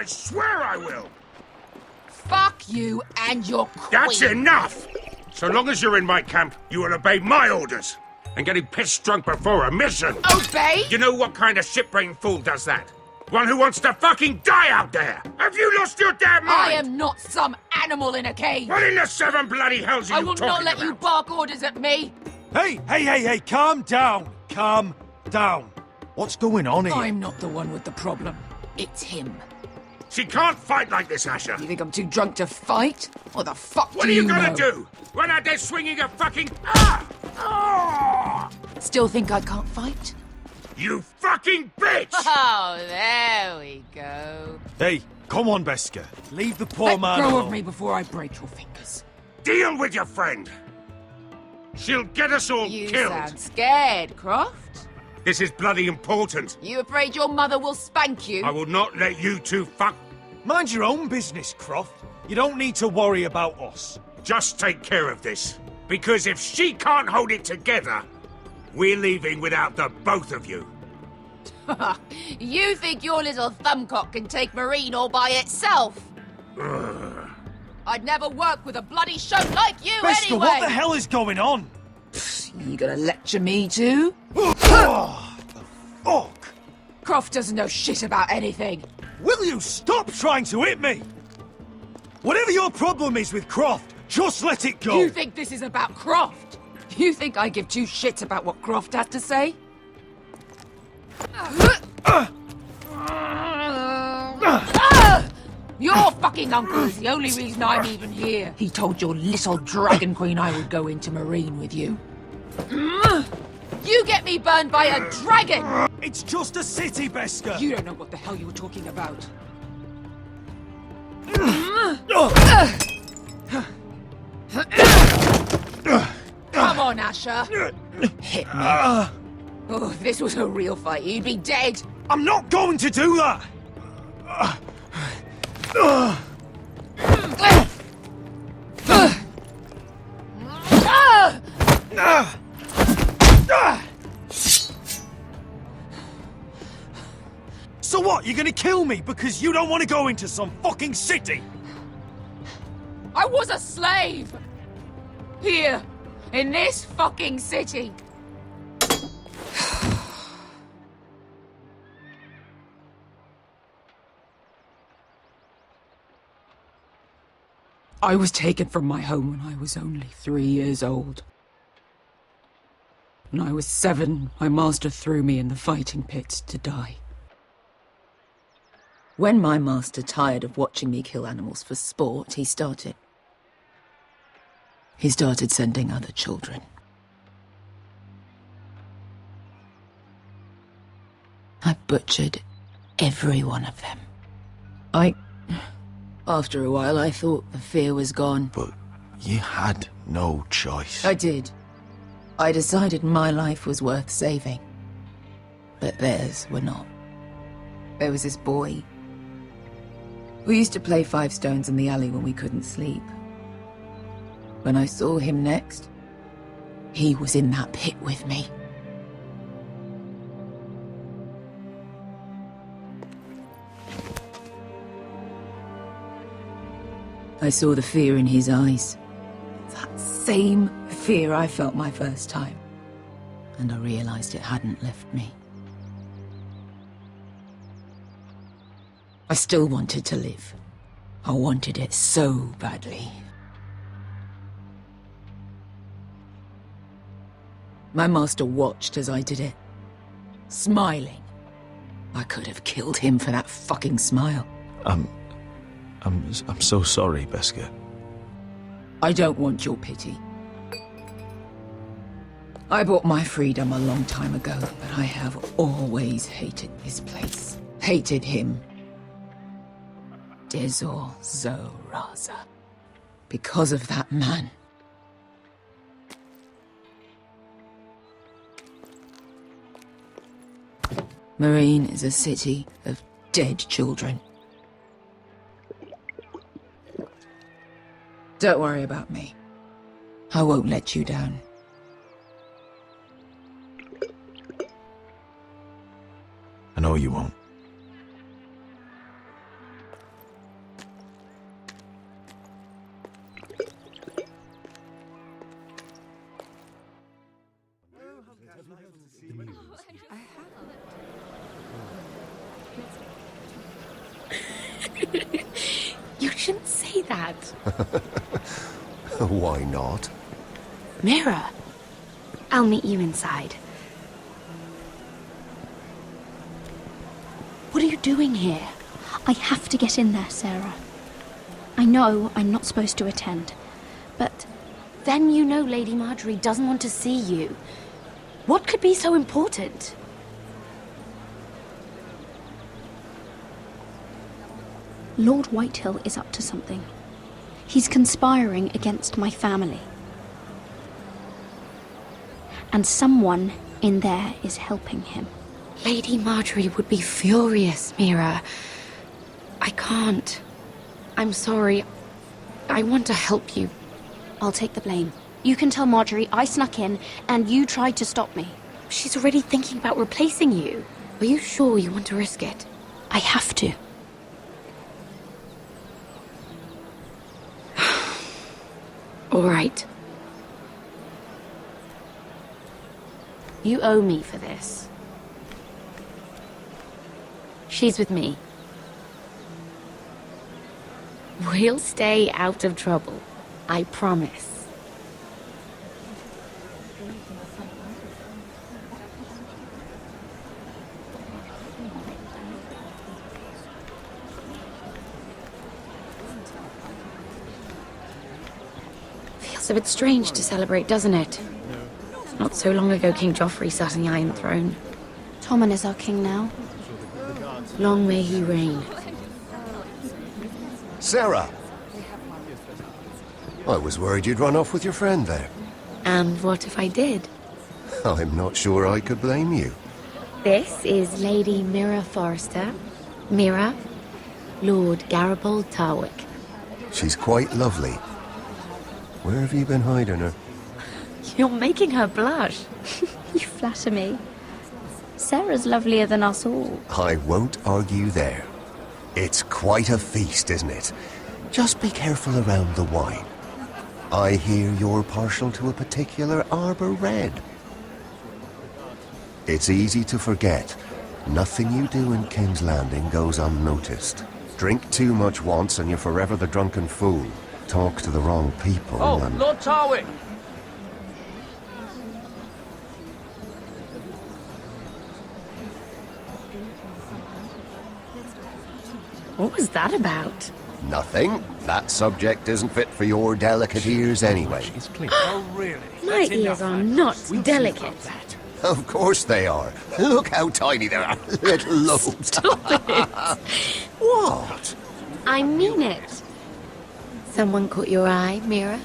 I swear I will! Fuck you and your queen. That's enough! So long as you're in my camp, you will obey my orders. And getting pissed drunk before a mission. Obey? You know what kind of shit-brained fool does that? One who wants to fucking die out there! Have you lost your damn mind? I am not some animal in a cage. What in the seven bloody hells are I you will talking not let about? you bark orders at me. Hey, calm down. Calm down. What's going on here? I'm not the one with the problem. It's him. She can't fight like this, Asher. You think I'm too drunk to fight? What the fuck What do are you you gonna know? do? Run out there swinging a fucking... Ah! Ah! Still think I can't fight? You fucking bitch! Oh, there we go. Hey, come on, Beska. Leave the poor Let man go alone. of me before I break your fingers. Deal with your friend. She'll get us all You killed. sound scared, Croft. This is bloody important. You afraid your mother will spank you? I will not let you two fuck... Mind your own business, Croft. You don't need to worry about us. Just take care of this. Because if she can't hold it together, we're leaving without the both of you. You think your little thumbcock can take Marine all by itself? I'd never work with a bloody show like you Beska, anyway! what the hell is going on? You gonna lecture me too? Oh, the fuck? Croft doesn't know shit about anything. Will you stop trying to hit me? Whatever your problem is with Croft, just let it go. You think this is about Croft? You think I give two shits about what Croft has to say? Your fucking uncle is the only reason I'm even here. He told your little dragon queen I would go into Marine with you. You get me burned by a dragon! It's just a city, Beska. You don't know what the hell you were talking about. Come on, Asher. Hit me. Oh, if this was a real fight, you'd be dead. I'm not going to do that. So what, you're gonna kill me because you don't want to go into some fucking city? I was a slave! Here, in this fucking city. I was taken from my home when I was only 3 years old. When I was 7, my master threw me in the fighting pits to die. When my master tired of watching me kill animals for sport, he started sending other children. I butchered every one of them. After a while, I thought the fear was gone. But you had no choice. I did. I decided my life was worth saving. But theirs were not. There was this boy. We used to play 5 stones in the alley when we couldn't sleep. When I saw him next, he was in that pit with me. I saw the fear in his eyes. That same fear I felt my first time. And I realized it hadn't left me. I still wanted to live. I wanted it so badly. My master watched as I did it, smiling. I could have killed him for that fucking smile. I'm so sorry, Beska. I don't want your pity. I bought my freedom a long time ago, but I have always hated this place. Hated him. Dezor Zoraza. Because of that man. Marine is a city of dead children. Don't worry about me. I won't let you down. I know you won't. You shouldn't say that. Why not? Mira, I'll meet you inside. What are you doing here? I have to get in there, Sarah. I know I'm not supposed to attend, but... Then you know Lady Marjorie doesn't want to see you. What could be so important? Lord Whitehill is up to something. He's conspiring against my family. And someone in there is helping him. Lady Marjorie would be furious, Mira. I can't. I'm sorry. I want to help you. I'll take the blame. You can tell Marjorie I snuck in and you tried to stop me. She's already thinking about replacing you. Are you sure you want to risk it? I have to. All right. You owe me for this. She's with me. We'll stay out of trouble. I promise. Feels a bit strange to celebrate, doesn't it? Not so long ago, King Joffrey sat on the Iron Throne. Tommen is our king now. Long may he reign. Sarah! I was worried you'd run off with your friend there. And what if I did? I'm not sure I could blame you. This is Lady Mira Forrester. Mira, Lord Garibaldi Tarwick. She's quite lovely. Where have you been hiding her? You're making her blush. You flatter me. Sarah's lovelier than us all. I won't argue there. It's quite a feast, isn't it? Just be careful around the wine. I hear you're partial to a particular Arbor Red. It's easy to forget. Nothing you do in King's Landing goes unnoticed. Drink too much once and you're forever the drunken fool. Talk to the wrong people and... Lord Tarwick! What was that about? Nothing. That subject isn't fit for your delicate ears ananyway. Oh, really? My ears are not delicate. Of course they are. Look how tiny they are. Little lobes. Stop it. What? I mean it. Someone caught your eye, Mira?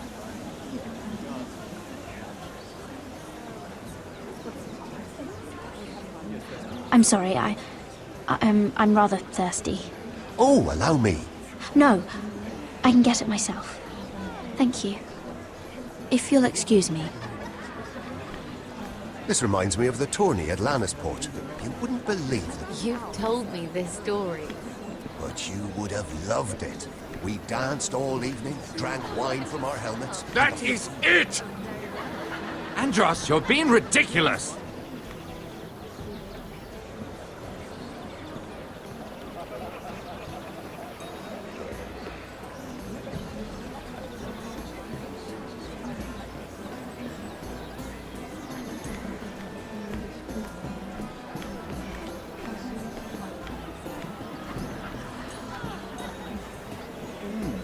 I'm sorry, I'm rather thirsty. Oh, allow me. No, I can get it myself. Thank you. If you'll excuse me. This reminds me of the tourney at Lannisport. You wouldn't believe it, You've told me this story. but you would have loved it. We danced all evening, drank wine from our helmets. That is it! Andros, you're being ridiculous!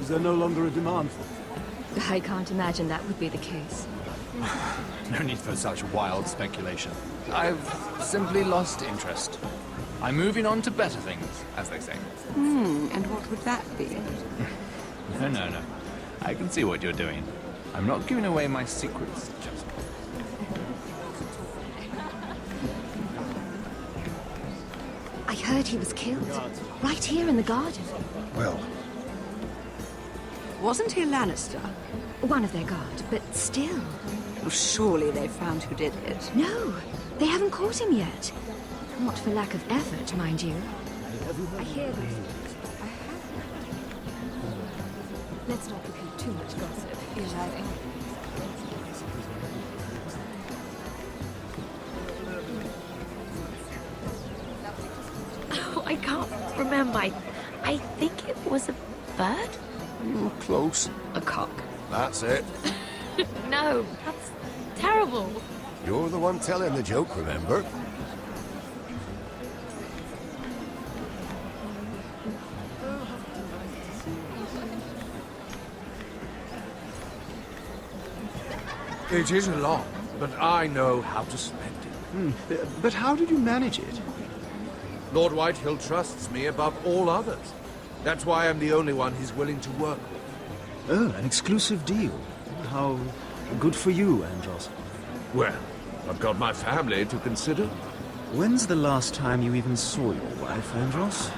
Is there no longer a demand for it? I can't imagine that would be the case. No need for such wild speculation. I've simply lost interest. I'm moving on to better things, as they say. And what would that be? No. I can see what you're doing. I'm not giving away my secrets just... I heard he was killed. Right here in the garden. Well, Wasn't he a Lannister? One of their guard, but still. Well, surely they found who did it. No, they haven't caught him yet. Not for lack of effort, mind you. I hear that. I have. Let's not repeat too much gossip, Eli. I can't remember. I think it was a bird? Close. A cock. That's it. No, that's terrible. You're the one telling the joke, remember? It isn't long, but I know how to spend it. But how did you manage it? Lord Whitehill trusts me above all others. That's why I'm the only one he's willing to work with. Oh, an exclusive deal. How good for you, Andros. Well, I've got my family to consider. When's the last time you even saw your wife, Andros?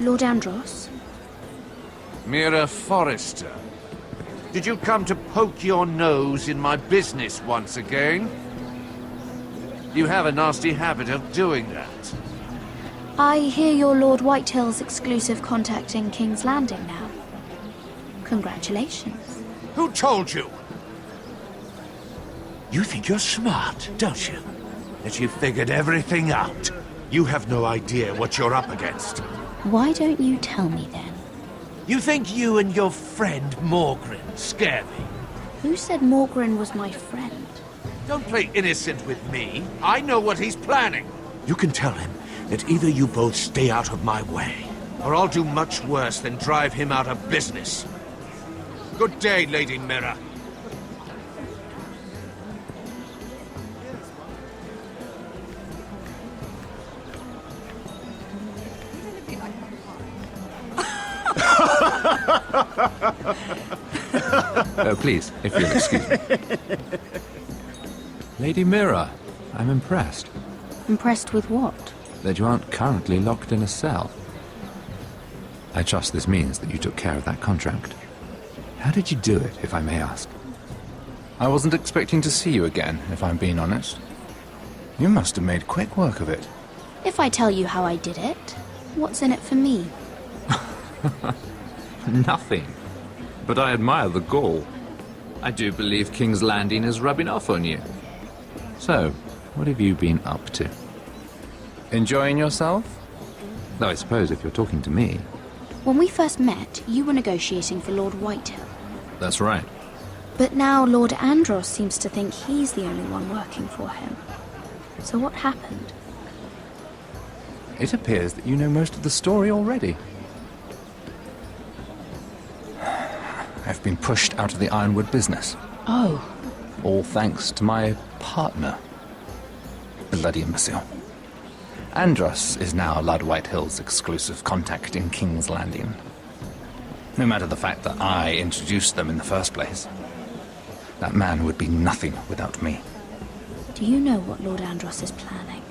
Lord Andros? Mira Forrester, did you come to poke your nose in my business once again? You have a nasty habit of doing that. I hear you're Lord Whitehill's exclusive contact in King's Landing now. Congratulations. Who told you? You think you're smart, don't you? That you figured everything out. You have no idea what you're up against. Why don't you tell me then? You think you and your friend Morgren scare me? Who said Morgren was my friend? Don't play innocent with me. I know what he's planning. You can tell him that either you both stay out of my way, or I'll do much worse than drive him out of business. Good day, Lady Mira. Oh, please, if you'll excuse me. Lady Mira, I'm impressed. Impressed with what? That you aren't currently locked in a cell. I trust this means that you took care of that contract. How did you do it, if I may ask? I wasn't expecting to see you again, if I'm being honest. You must have made quick work of it. If I tell you how I did it, what's in it for me? Nothing. But I admire the gall. I do believe King's Landing is rubbing off on you. So, what have you been up to? Enjoying yourself? Though I suppose if you're talking to me... When we first met, you were negotiating for Lord Whitehill. That's right. But now Lord Andros seems to think he's the only one working for him. So what happened? It appears that you know most of the story already. I've been pushed out of the Ironwood business. Oh. All thanks to my partner. Bloody imbecile. Andros is now Lord Whitehill's exclusive contact in King's Landing. No matter the fact that I introduced them in the first place. That man would be nothing without me. Do you know what Lord Andros is planning?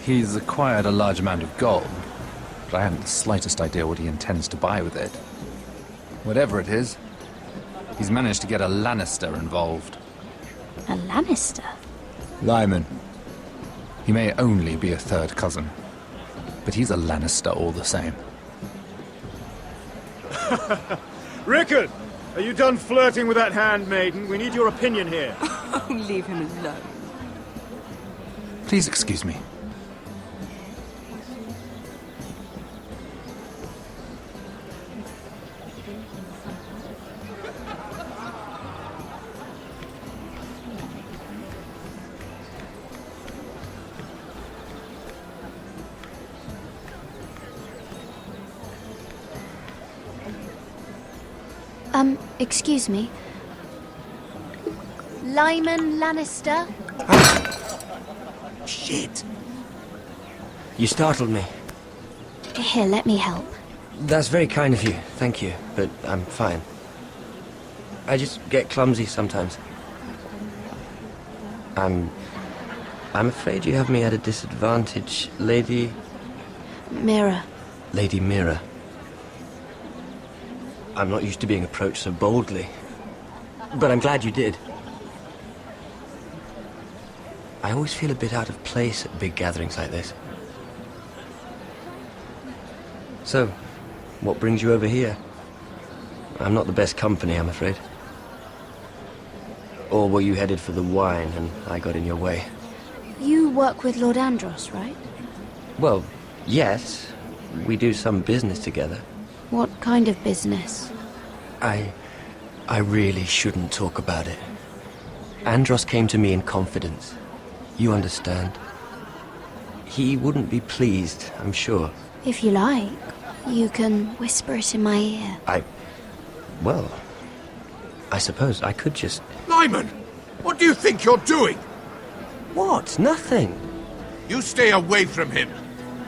He's acquired a large amount of gold, but I haven't the slightest idea what he intends to buy with it. Whatever it is, he's managed to get a Lannister involved. A Lannister? Lyman. He may only be a third cousin, but he's a Lannister all the same. Rickard! Are you done flirting with that handmaiden? We need your opinion here. Oh, leave him alone. Please excuse me. Excuse me. Lyman Lannister? Shit. You startled me. Here, let me help. That's very kind of you, thank you, but I'm fine. I just get clumsy sometimes. I'm I'm afraid you have me at a disadvantage, Lady... Mira. Lady Mira. I'm not used to being approached so boldly. But I'm glad you did. I always feel a bit out of place at big gatherings like this. So, what brings you over here? I'm not the best company, I'm afraid. Or were you headed for the wine and I got in your way? You work with Lord Andros, right? Well, yes. We do some business together. What kind of business? I really shouldn't talk about it. Andros came to me in confidence. You understand? He wouldn't be pleased, I'm sure. If you like, you can whisper it in my ear. Well, I suppose I could just... Lyman! What do you think you're doing? What? Nothing. You stay away from him.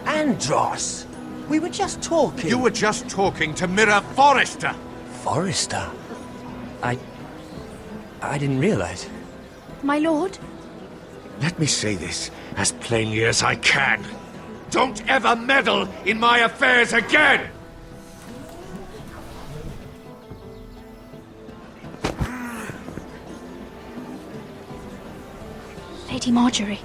Andros! We were just talking. You were just talking to Mira Forrester. Forrester? I didn't realize. My lord? Let me say this as plainly as I can. Don't ever meddle in my affairs again! Lady Marjorie.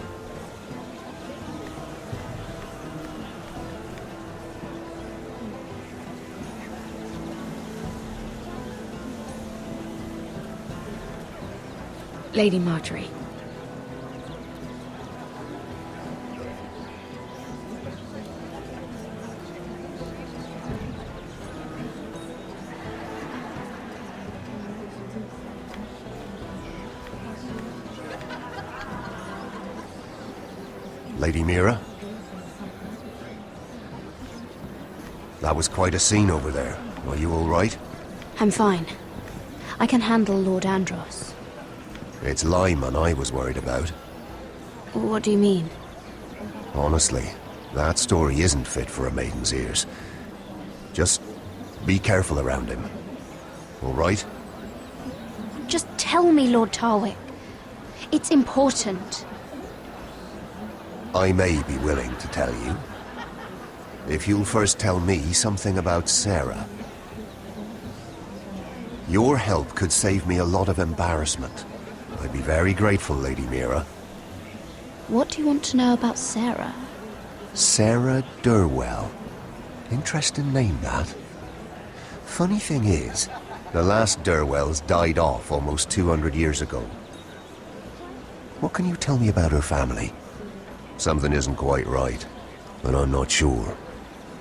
Lady Marjorie. Lady Mira? That was quite a scene over there. Are you all right? I'm fine. I can handle Lord Andros. It's Lyman I was worried about. What do you mean? Honestly, that story isn't fit for a maiden's ears. Just be careful around him. All right? Just tell me, Lord Tarwick. It's important. I may be willing to tell you. If you'll first tell me something about Sarah. Your help could save me a lot of embarrassment. I'd be very grateful, Lady Mira. What do you want to know about Sarah? Sarah Durwell. Interesting name, that. Funny thing is, the last Durwells died off almost 200 years ago. What can you tell me about her family? Something isn't quite right, but I'm not sure.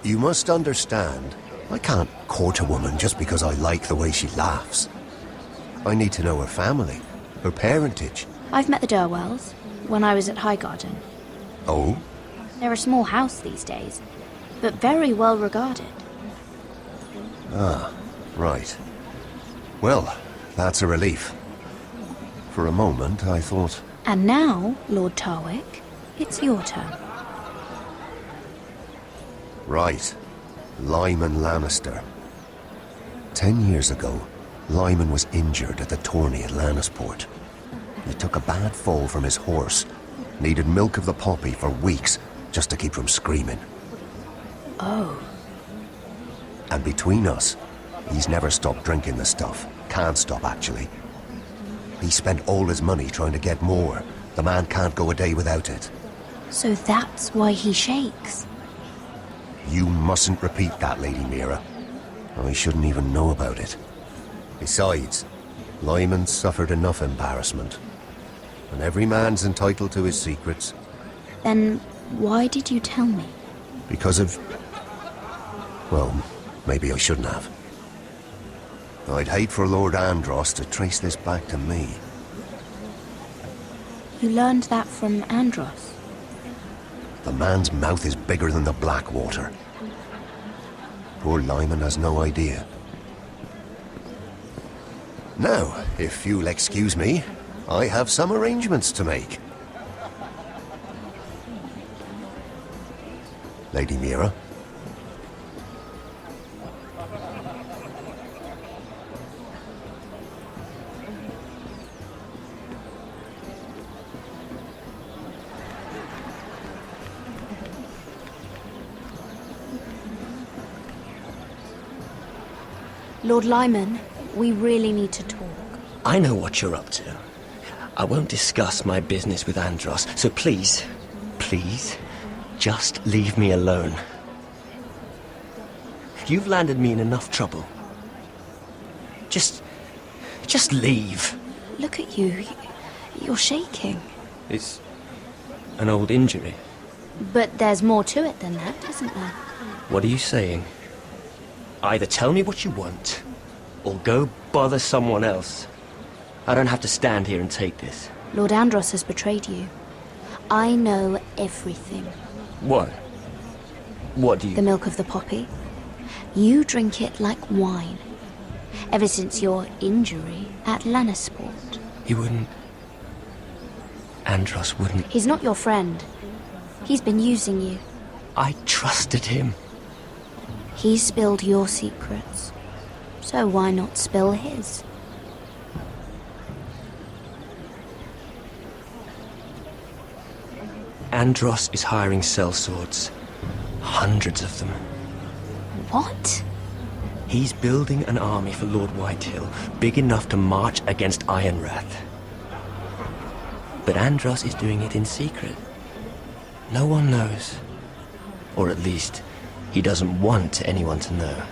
You must understand, I can't court a woman just because I like the way she laughs. I need to know her family, her parentage. I've met the Durwells when I was at Highgarden. Oh? They're a small house these days, but very well regarded. Ah, right. Well, that's a relief. For a moment, I thought... And now, Lord Tarwick, it's your turn. Right. Lyman Lannister. 10 years ago, Lyman was injured at the tourney at Lannisport. He took a bad fall from his horse. Needed milk of the poppy for weeks just to keep from screaming. Oh. And between us, he's never stopped drinking the stuff. Can't stop, actually. He spent all his money trying to get more. The man can't go a day without it. So that's why he shakes. You mustn't repeat that, Lady Mira. I shouldn't even know about it. Besides, Lyman suffered enough embarrassment. And every man's entitled to his secrets. Then why did you tell me? Because of... Well, maybe I shouldn't have. I'd hate for Lord Andros to trace this back to me. You learned that from Andros? The man's mouth is bigger than the Blackwater. Poor Lyman has no idea. Now, if you'll excuse me, I have some arrangements to make. Lady Mira? Lord Lyman, we really need to talk. I know what you're up to. I won't discuss my business with Andros, so please, just leave me alone. You've landed me in enough trouble. Just leave. Look at you. You're shaking. It's an old injury. But there's more to it than that, isn't there? What are you saying? Either tell me what you want, or go bother someone else. I don't have to stand here and take this. Lord Andros has betrayed you. I know everything. What? What do you... The milk of the poppy. You drink it like wine. Ever since your injury at Lannisport. He wouldn't... Andros wouldn't... He's not your friend. He's been using you. I trusted him. He spilled your secrets. So why not spill his? Andros is hiring sellswords. Hundreds of them. What? He's building an army for Lord Whitehill, big enough to march against Ironrath. But Andros is doing it in secret. No one knows. Or at least, he doesn't want anyone to know.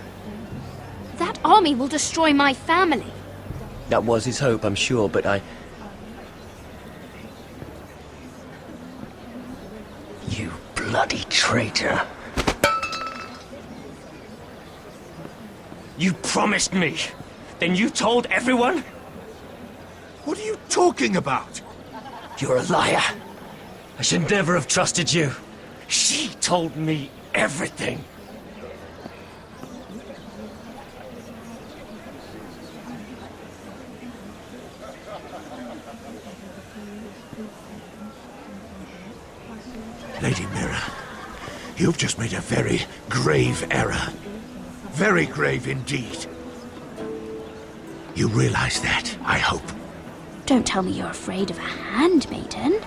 That army will destroy my family. That was his hope, I'm sure, but You bloody traitor. You promised me. Then you told everyone? What are you talking about? You're a liar. I should never have trusted you. She told me everything. Lady Mira, you've just made a very grave error. Very grave indeed. You realize that, I hope. Don't tell me you're afraid of a handmaiden.